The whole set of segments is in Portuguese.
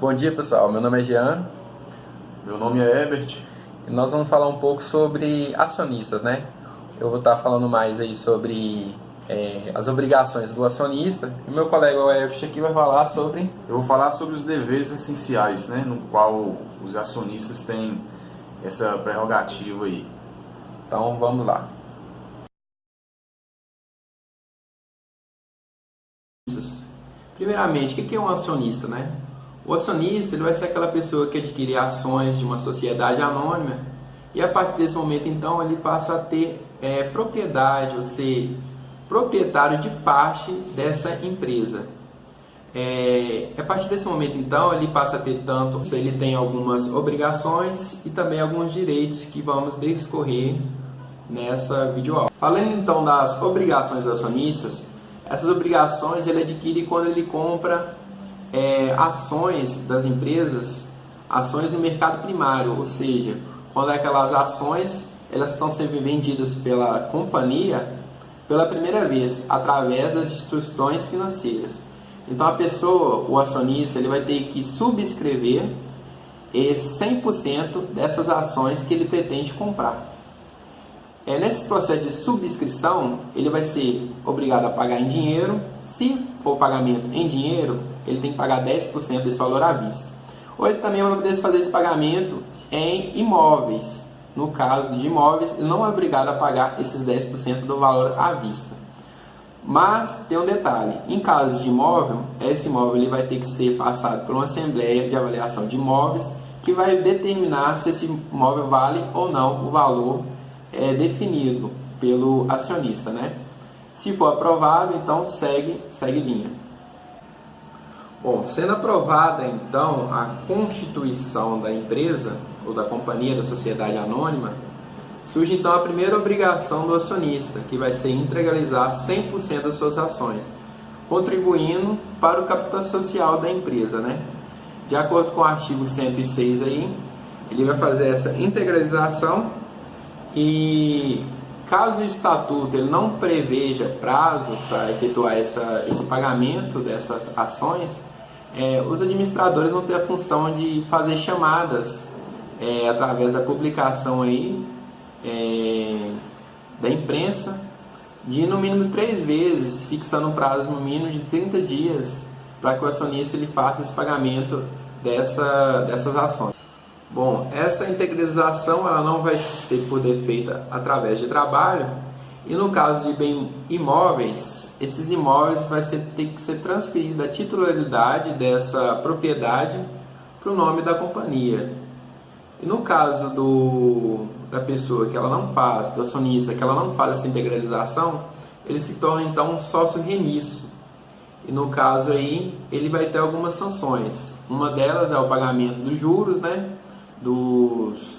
Bom dia, pessoal. Meu nome é Jean Meu nome é Herbert. e nós vamos falar um pouco sobre acionistas, né? Eu vou estar falando mais aí sobre as obrigações do acionista e meu colega o Herbert aqui vai falar sobre... Eu vou falar sobre os deveres essenciais, né, no qual os acionistas têm essa prerrogativa aí. Então, vamos lá. Primeiramente, o que é um acionista, né? O acionista ele vai ser aquela pessoa que adquire ações de uma sociedade anônima e a partir desse momento, então, ele passa a ter propriedade, ou ser proprietário de parte dessa empresa. A partir desse momento, então, ele passa a ter tanto, ele tem algumas obrigações e também alguns direitos que vamos discorrer nessa videoaula. Falando então das obrigações dos acionistas, essas obrigações ele adquire quando ele compra ações das empresas, ações no mercado primário, ou seja, quando aquelas ações elas estão sendo vendidas pela companhia pela primeira vez através das instituições financeiras. Então a pessoa, o acionista, ele vai ter que subscrever 100% dessas ações que ele pretende comprar. Nesse processo de subscrição, ele vai ser obrigado a pagar em dinheiro. Se for pagamento em dinheiro, ele tem que pagar 10% desse valor à vista. Ou ele também vai poder fazer esse pagamento em imóveis. No caso de imóveis, ele não é obrigado a pagar esses 10% do valor à vista. Mas tem um detalhe, em caso de imóvel, esse imóvel ele vai ter que ser passado por uma assembleia de avaliação de imóveis que vai determinar se esse imóvel vale ou não o valor definido pelo acionista, né? Se for aprovado, então segue linha. Bom, sendo aprovada então a constituição da empresa ou da companhia da sociedade anônima, surge então a primeira obrigação do acionista, que vai ser integralizar 100% das suas ações, contribuindo para o capital social da empresa, né? De acordo com o artigo 106 aí, ele vai fazer essa integralização e caso o estatuto ele não preveja prazo para efetuar esse pagamento dessas ações, os administradores vão ter a função de fazer chamadas através da publicação aí da imprensa de no mínimo 3 vezes, fixando um prazo no mínimo de 30 dias para que o acionista ele faça esse pagamento dessas ações. Bom, essa integralização ela não vai poder feita através de trabalho e no caso de bem imóveis, esses imóveis vai ter que ser transferida a titularidade dessa propriedade para o nome da companhia. E no caso da pessoa que ela não faz, do acionista que ela não faz essa integralização, ele se torna então um sócio remisso. E no caso aí, ele vai ter algumas sanções. Uma delas é o pagamento dos juros, né?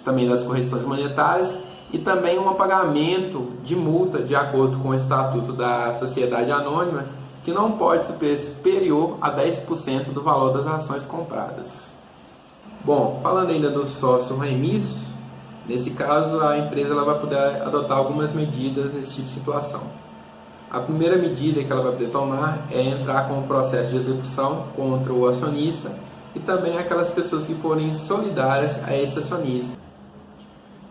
Também das correções monetárias e também um pagamento de multa de acordo com o estatuto da sociedade anônima, que não pode ser superior a 10% do valor das ações compradas. Bom, falando ainda do sócio remisso, nesse caso a empresa ela vai poder adotar algumas medidas nesse tipo de situação. A primeira medida que ela vai poder tomar é entrar com o processo de execução contra o acionista e também aquelas pessoas que forem solidárias a esse acionista.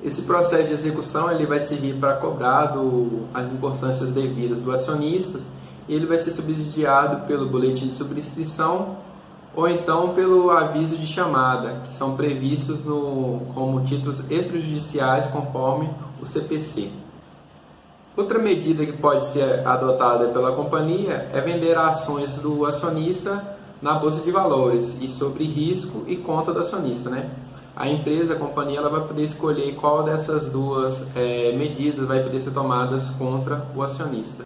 Esse processo de execução ele vai servir para cobrar as importâncias devidas do acionista e ele vai ser subsidiado pelo boletim de subscrição ou então pelo aviso de chamada, que são previstos como títulos extrajudiciais conforme o CPC. Outra medida que pode ser adotada pela companhia é vender ações do acionista na bolsa de valores e sobre risco e conta do acionista, né? A empresa, a companhia, ela vai poder escolher qual dessas duas medidas vai poder ser tomadas contra o acionista.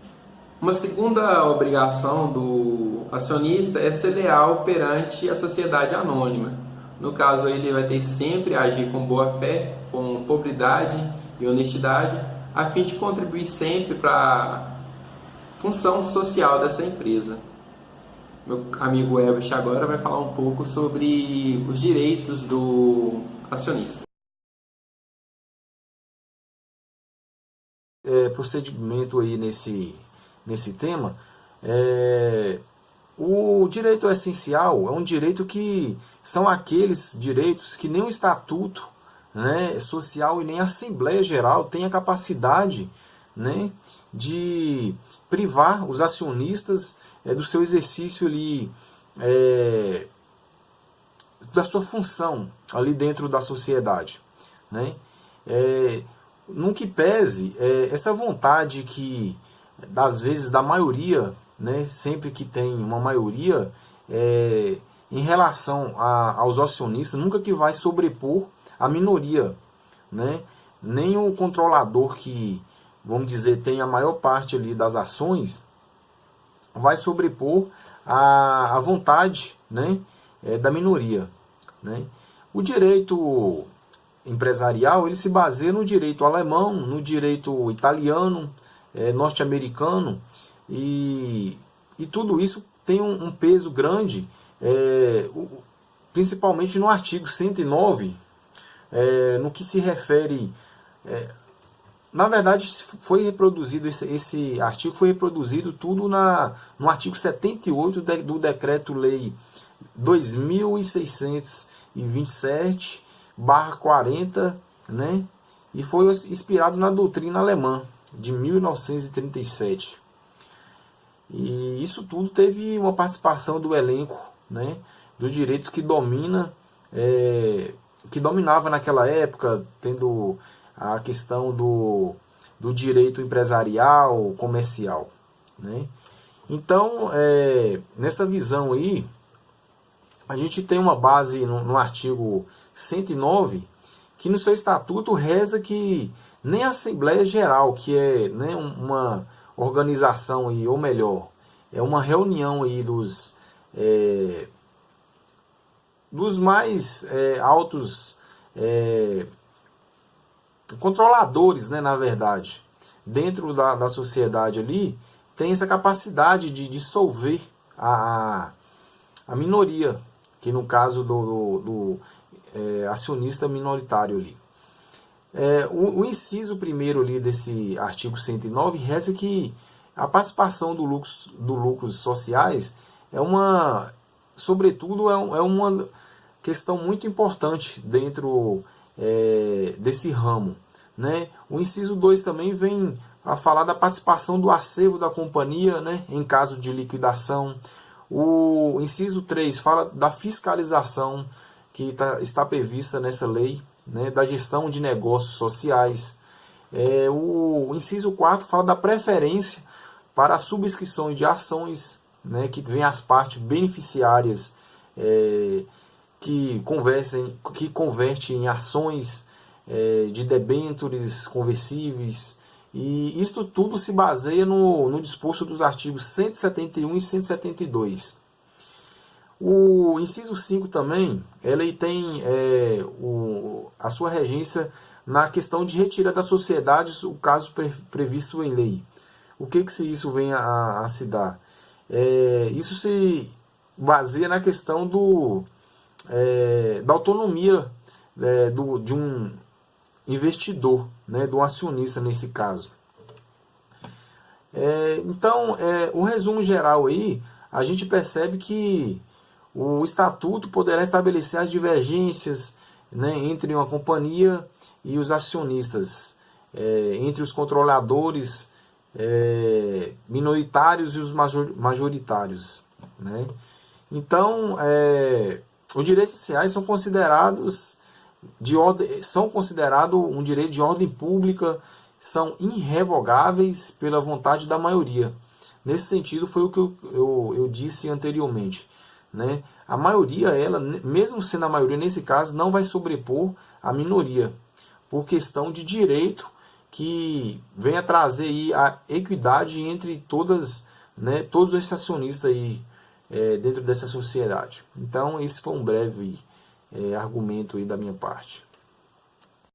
Uma segunda obrigação do acionista é ser leal perante a sociedade anônima. No caso, ele vai ter sempre a agir com boa fé, com probidade e honestidade, a fim de contribuir sempre para a função social dessa empresa. Meu amigo Herbert agora vai falar um pouco sobre os direitos do acionista. Procedimento aí nesse tema, O direito essencial é um direito que são aqueles direitos que nem o estatuto, né, social e nem a Assembleia Geral tem a capacidade, né, de privar os acionistas do seu exercício ali, da sua função ali dentro da sociedade, né? No que pese essa vontade que, às vezes, da maioria, né, sempre que tem uma maioria, em relação aos acionistas, nunca que vai sobrepor a minoria, né? Nem o controlador que, vamos dizer, tem a maior parte ali das ações, vai sobrepor a vontade, né, da minoria, né? O direito empresarial ele se baseia no direito alemão, no direito italiano, norte-americano, e tudo isso tem um peso grande, principalmente no artigo 109, no que se refere... Na verdade, foi reproduzido esse artigo, foi reproduzido tudo no artigo 78 do Decreto-Lei 2627/40, né? E foi inspirado na doutrina alemã de 1937. E isso tudo teve uma participação do elenco, né, dos direitos que dominava naquela época, tendo a questão do direito empresarial, comercial, né? Então, nessa visão aí, a gente tem uma base no artigo 109, que no seu estatuto reza que nem a Assembleia Geral, que é, né, uma organização, aí, ou melhor, é uma reunião aí dos mais altos controladores, né, na verdade, dentro da sociedade ali, tem essa capacidade de dissolver a minoria, que no caso do acionista minoritário ali. O inciso primeiro ali desse artigo 109 reza que a participação do lucros sociais sobretudo, é uma questão muito importante dentro desse ramo, né? O inciso 2 também vem a falar da participação do acervo da companhia, né, em caso de liquidação. O inciso 3 fala da fiscalização que está prevista nessa lei, né, da gestão de negócios sociais. O inciso 4 fala da preferência para a subscrição de ações, né, que vem as partes beneficiárias que convertem em ações de debêntures conversíveis. E isto tudo se baseia no disposto dos artigos 171 e 172. O inciso 5 também, ele tem a sua regência na questão de retirada das sociedades, o caso previsto em lei. O que isso vem a se dar? Isso se baseia na questão da autonomia de um investidor, né, do acionista nesse caso. Então, o resumo geral aí, a gente percebe que o estatuto poderá estabelecer as divergências, né, entre uma companhia e os acionistas, entre os controladores minoritários e os majoritários, né? Então, os direitos sociais são considerados um direito de ordem pública, são irrevogáveis pela vontade da maioria. Nesse sentido, foi o que eu disse anteriormente, né? A maioria, ela, mesmo sendo a maioria nesse caso, não vai sobrepor a minoria, por questão de direito que vem a trazer aí a equidade entre todos esses acionistas aí, dentro dessa sociedade. Então, esse foi um breve argumento aí da minha parte.